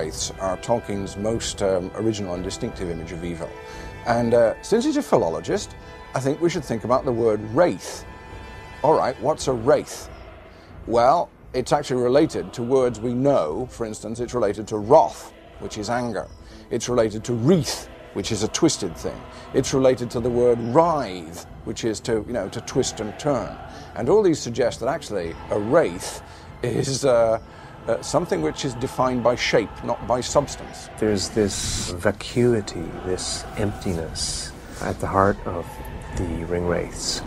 wraiths are Tolkien's most original and distinctive image of evil. And since he's a philologist, I think we should think about the word wraith. All right, what's a wraith? Well, it's actually related to words we know. For instance, it's related to wrath, which is anger. It's related to wreath, which is a twisted thing. It's related to the word writhe, which is to twist and turn. And all these suggest that actually a wraith is something which is defined by shape, not by substance. There's this vacuity, this emptiness at the heart of the ring wraiths.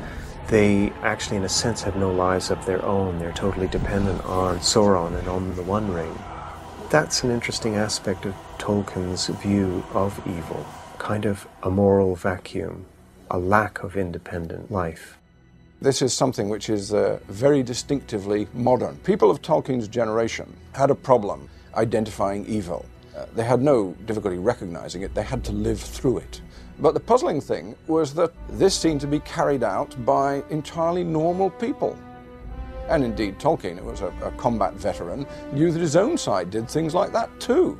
They actually, in a sense, have no lives of their own. They're totally dependent on Sauron and on the One Ring. That's an interesting aspect of Tolkien's view of evil, kind of a moral vacuum, a lack of independent life. This is something which is very distinctively modern. People of Tolkien's generation had a problem identifying evil. They had no difficulty recognizing it, they had to live through it. But the puzzling thing was that this seemed to be carried out by entirely normal people. And indeed, Tolkien, who was a combat veteran, knew that his own side did things like that too.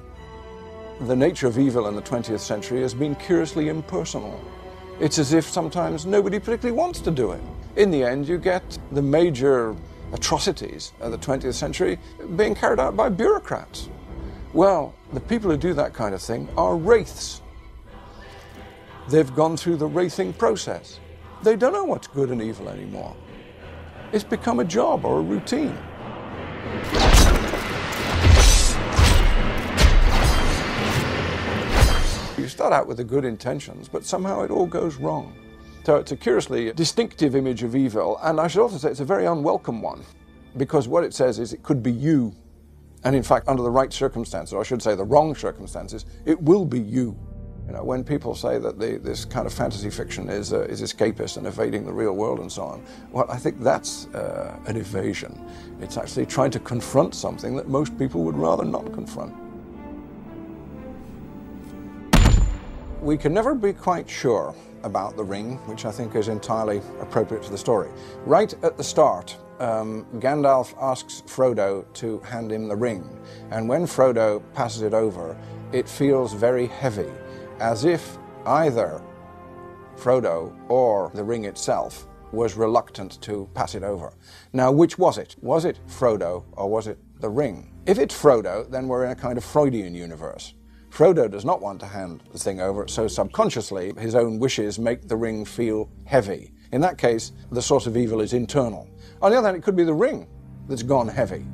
The nature of evil in the 20th century has been curiously impersonal. It's as if sometimes nobody particularly wants to do it. In the end, you get the major atrocities of the 20th century being carried out by bureaucrats. Well, the people who do that kind of thing are wraiths. They've gone through the wraithing process. They don't know what's good and evil anymore. It's become a job or a routine. You start out with the good intentions, but somehow it all goes wrong. So it's a curiously distinctive image of evil, and I should also say it's a very unwelcome one, because what it says is it could be you. And in fact, under the right circumstances, or I should say the wrong circumstances, it will be you. You know, when people say that this kind of fantasy fiction is escapist and evading the real world and so on, well, I think that's an evasion. It's actually trying to confront something that most people would rather not confront. We can never be quite sure about the ring, which I think is entirely appropriate to the story. Right at the start, Gandalf asks Frodo to hand him the ring, and when Frodo passes it over, it feels very heavy, as if either Frodo or the ring itself was reluctant to pass it over. Now, which was it? Was it Frodo or was it the ring? If it's Frodo, then we're in a kind of Freudian universe. Frodo does not want to hand the thing over, so subconsciously his own wishes make the ring feel heavy. In that case, the source of evil is internal. On the other hand, it could be the ring that's gone heavy.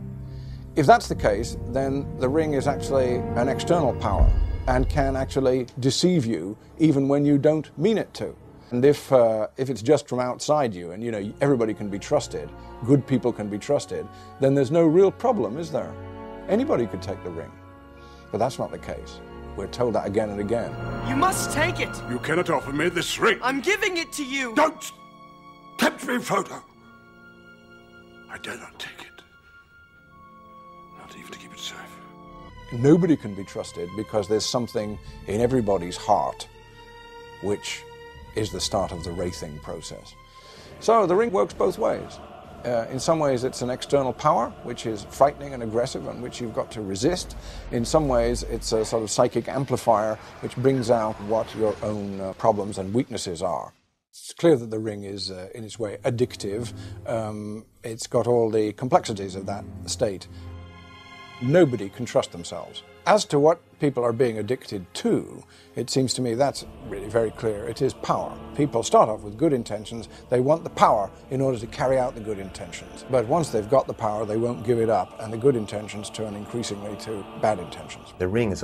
If that's the case, then the ring is actually an external power and can actually deceive you even when you don't mean it to. And if it's just from outside you and everybody can be trusted, good people can be trusted, then there's no real problem, is there? Anybody could take the ring. But that's not the case. We're told that again and again. You must take it! You cannot offer me this ring! I'm giving it to you! Don't tempt me, Frodo! I dare not take it. Not even to keep it safe. Nobody can be trusted because there's something in everybody's heart which is the start of the wraithing process. So the ring works both ways. In some ways it's an external power which is frightening and aggressive and which you've got to resist. In some ways it's a sort of psychic amplifier which brings out what your own problems and weaknesses are. It's clear that the ring is in its way addictive. It's got all the complexities of that state. Nobody can trust themselves. As to what people are being addicted to, it seems to me that's really very clear. It is power. People start off with good intentions. They want the power in order to carry out the good intentions. But once they've got the power, they won't give it up, and the good intentions turn increasingly to bad intentions. The ring is